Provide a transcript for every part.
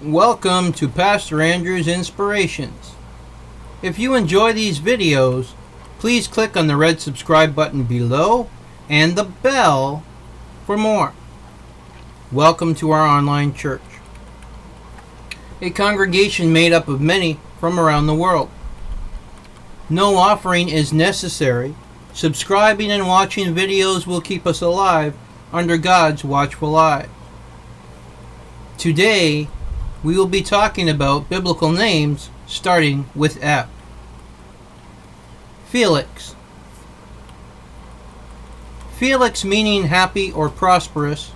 Welcome to Pastor Andrew's Inspirations. If you enjoy these videos, please click on the red subscribe button below and the bell for more. Welcome to our online church, a congregation made up of many from around the world. No offering is necessary. Subscribing and watching videos will keep us alive under God's watchful eye. Today, we will be talking about biblical names starting with F. Felix. Felix meaning happy or prosperous.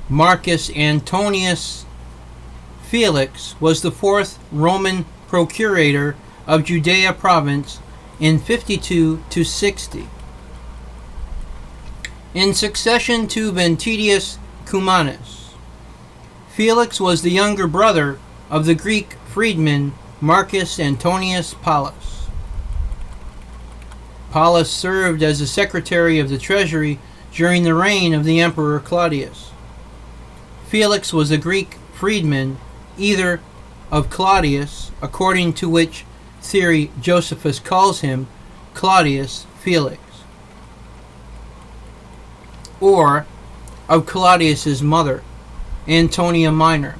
Marcus Antonius Felix was the fourth Roman procurator of Judea province in 52 to 60. In succession to Antonius Cumanus, Felix was the younger brother of the Greek freedman Marcus Antonius Paulus. Paulus served as the secretary of the treasury during the reign of the Emperor Claudius. Felix was a Greek freedman, either of Claudius, according to which theory Josephus calls him Claudius Felix, or of Claudius's mother, Antonia Minor,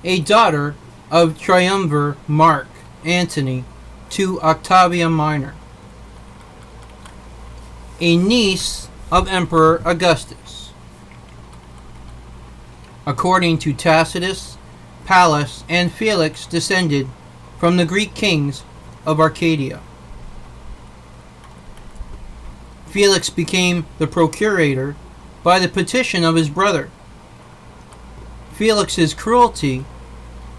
a daughter of triumvir Mark Antony to Octavia Minor, a niece of Emperor Augustus. According to Tacitus, Pallas and Felix descended from the Greek kings of Arcadia. Felix became the procurator by the petition of his brother. Felix's cruelty,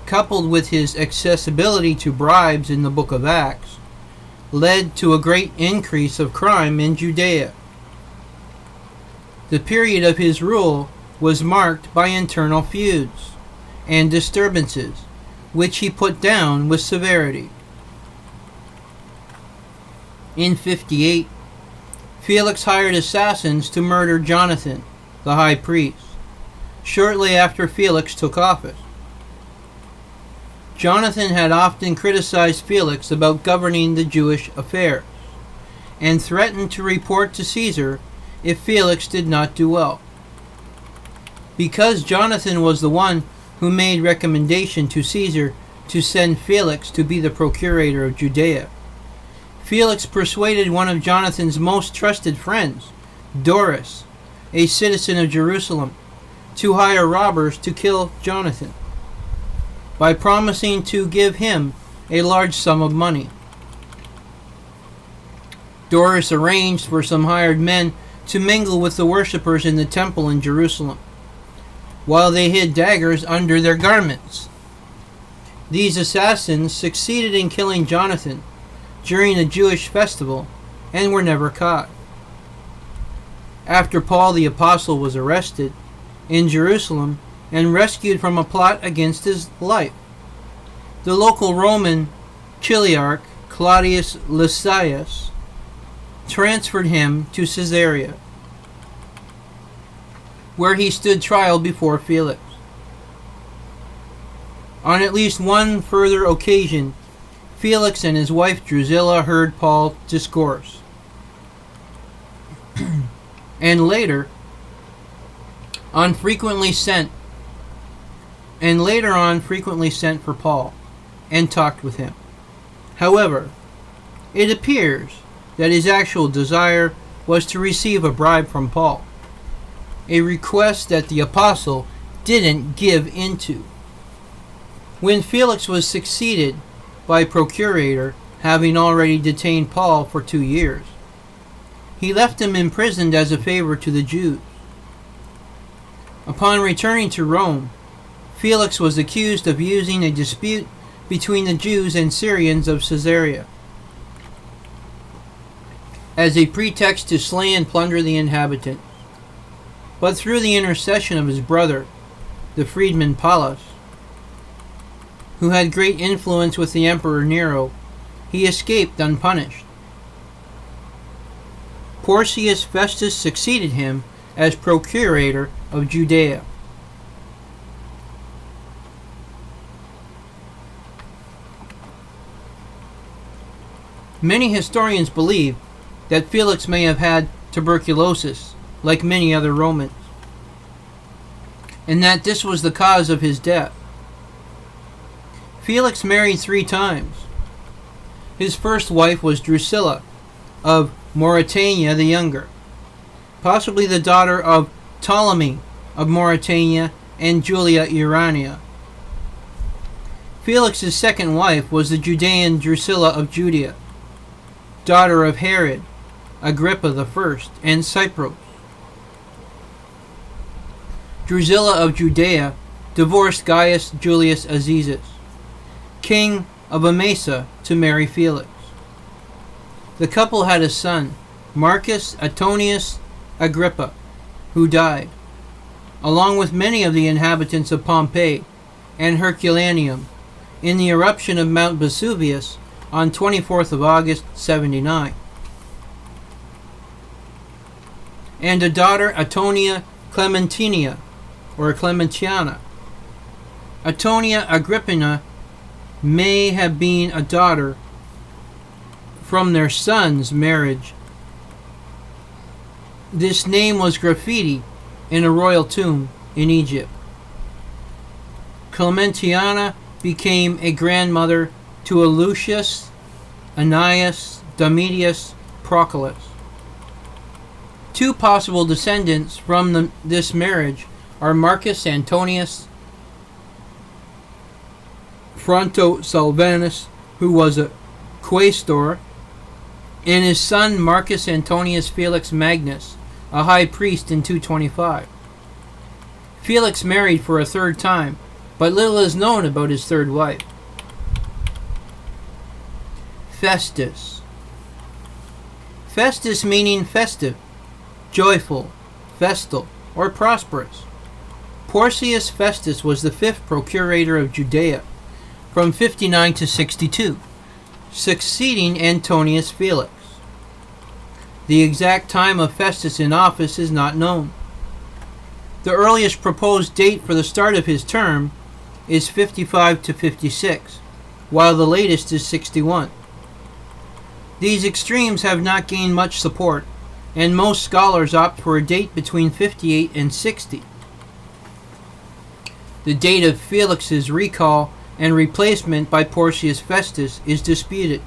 coupled with his accessibility to bribes in the book of Acts, led to a great increase of crime in Judea. The period of his rule was marked by internal feuds and disturbances, which he put down with severity. In 58, Felix hired assassins to murder Jonathan, the high priest, shortly after Felix took office. Jonathan had often criticized Felix about governing the Jewish affairs, and threatened to report to Caesar if Felix did not do well. Because Jonathan was the one who made recommendation to Caesar to send Felix to be the procurator of Judea, Felix persuaded one of Jonathan's most trusted friends, Doris, a citizen of Jerusalem, to hire robbers to kill Jonathan, by promising to give him a large sum of money. Doris arranged for some hired men to mingle with the worshippers in the temple in Jerusalem, while they hid daggers under their garments. These assassins succeeded in killing Jonathan during a Jewish festival and were never caught. After Paul the Apostle was arrested in Jerusalem and rescued from a plot against his life, the local Roman chiliarch Claudius Lysias transferred him to Caesarea, where he stood trial before Felix. On at least one further occasion, Felix and his wife Drusilla heard Paul discourse, and later on frequently sent for Paul and talked with him. However, it appears that his actual desire was to receive a bribe from Paul, a request that the apostle didn't give into. When Felix was succeeded by procurator, having already detained Paul for 2 years, he left him imprisoned as a favor to the Jews. Upon returning to Rome, Felix was accused of using a dispute between the Jews and Syrians of Caesarea as a pretext to slay and plunder the inhabitants. But through the intercession of his brother, the freedman Paulus, who had great influence with the Emperor Nero, he escaped unpunished. Porcius Festus succeeded him as procurator of Judea. Many historians believe that Felix may have had tuberculosis, like many other Romans, and that this was the cause of his death. Felix married 3 times. His first wife was Drusilla of Mauritania the Younger, possibly the daughter of Ptolemy of Mauritania and Julia Urania. Felix's second wife was the Judean Drusilla of Judea, daughter of Herod, Agrippa I, and Cypros. Drusilla of Judea divorced Gaius Julius Azizus, king of Emesa, to marry Felix. The couple had a son, Marcus Antonius Agrippa, who died, along with many of the inhabitants of Pompeii and Herculaneum, in the eruption of Mount Vesuvius on 24th of August 79. And a daughter, Antonia Clementiana. Antonia Agrippina may have been a daughter from their son's marriage. This name was graffiti in a royal tomb in Egypt. Clementiana became a grandmother to Lucius Annaeus Domitius Proculus. 2 possible descendants from this marriage are Marcus Antonius Frontosalvanus, who was a quaestor, and his son Marcus Antonius Felix Magnus, a high priest in 225. Felix married for a 3rd time, but little is known about his 3rd wife. Festus. Festus meaning festive, joyful, festal, or prosperous. Porcius Festus was the 5th procurator of Judea from 59 to 62, succeeding Antonius Felix. The exact time of Festus in office is not known. The earliest proposed date for the start of his term is 55 to 56, while the latest is 61. These extremes have not gained much support, and most scholars opt for a date between 58 and 60. The date of Felix's recall and replacement by Porcius Festus is disputed,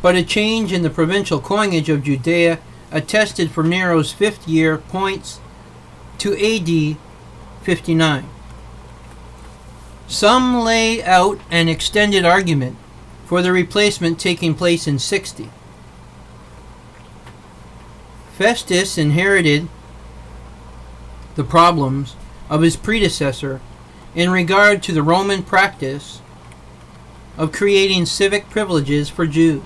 but a change in the provincial coinage of Judea attested for Nero's 5th year points to AD 59. Some lay out an extended argument for the replacement taking place in 60. Festus inherited the problems of his predecessor in regard to the Roman practice of creating civic privileges for Jews.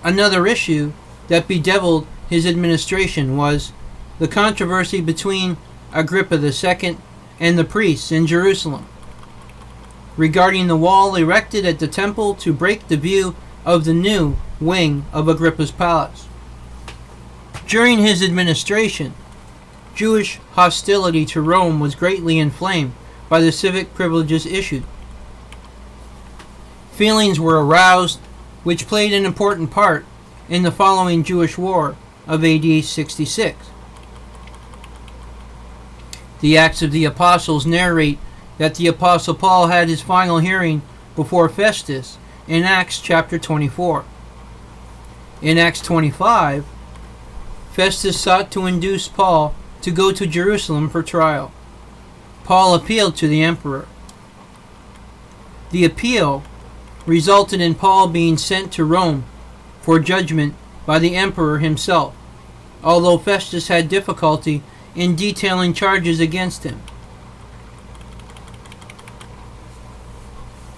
Another issue that bedeviled his administration was the controversy between Agrippa II and the priests in Jerusalem regarding the wall erected at the temple to break the view of the new wing of Agrippa's palace. During his administration, Jewish hostility to Rome was greatly inflamed by the civic privileges issued. Feelings were aroused which played an important part in the following Jewish War of AD 66. The Acts of the Apostles narrate that the Apostle Paul had his final hearing before Festus in Acts chapter 24. In Acts 25, Festus sought to induce Paul to go to Jerusalem for trial. Paul appealed to the emperor. The appeal resulted in Paul being sent to Rome for judgment by the emperor himself, although Festus had difficulty in detailing charges against him.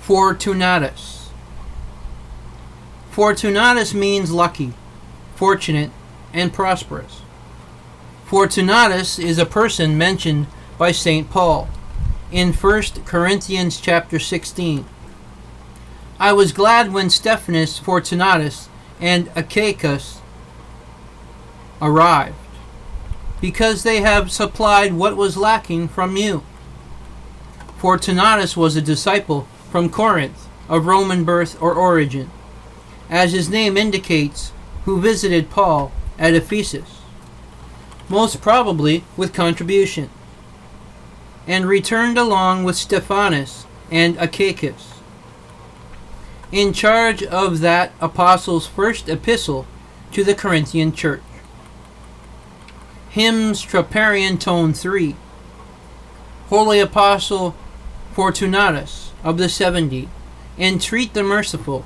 Fortunatus. Fortunatus means lucky, fortunate, and prosperous. Fortunatus is a person mentioned by St. Paul in 1 Corinthians chapter 16. I was glad when Stephanus, Fortunatus, and Achaicus arrived, because they have supplied what was lacking from you. Fortunatus was a disciple from Corinth, of Roman birth or origin. as his name indicates, who visited Paul at Ephesus, most probably with contribution, and returned along with Stephanus and Achaicus, in charge of that apostle's first epistle to the Corinthian church. Hymns Troparion Tone 3. Holy Apostle Fortunatus of the 70, entreat the merciful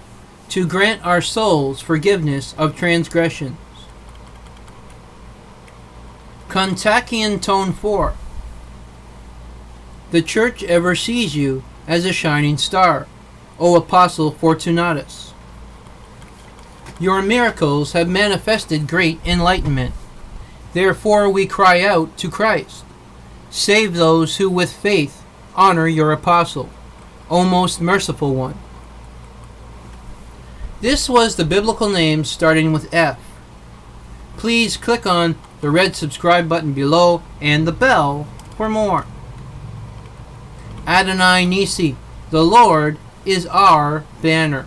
to grant our souls forgiveness of transgressions. Kontakion Tone 4. The church ever sees you as a shining star, O Apostle Fortunatus. Your miracles have manifested great enlightenment. Therefore we cry out to Christ. Save those who with faith honor your apostle, O most merciful one. This was the biblical names starting with F. Please click on the red subscribe button below and the bell for more. Adonai Nisi, the Lord is our banner.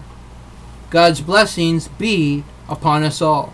God's blessings be upon us all.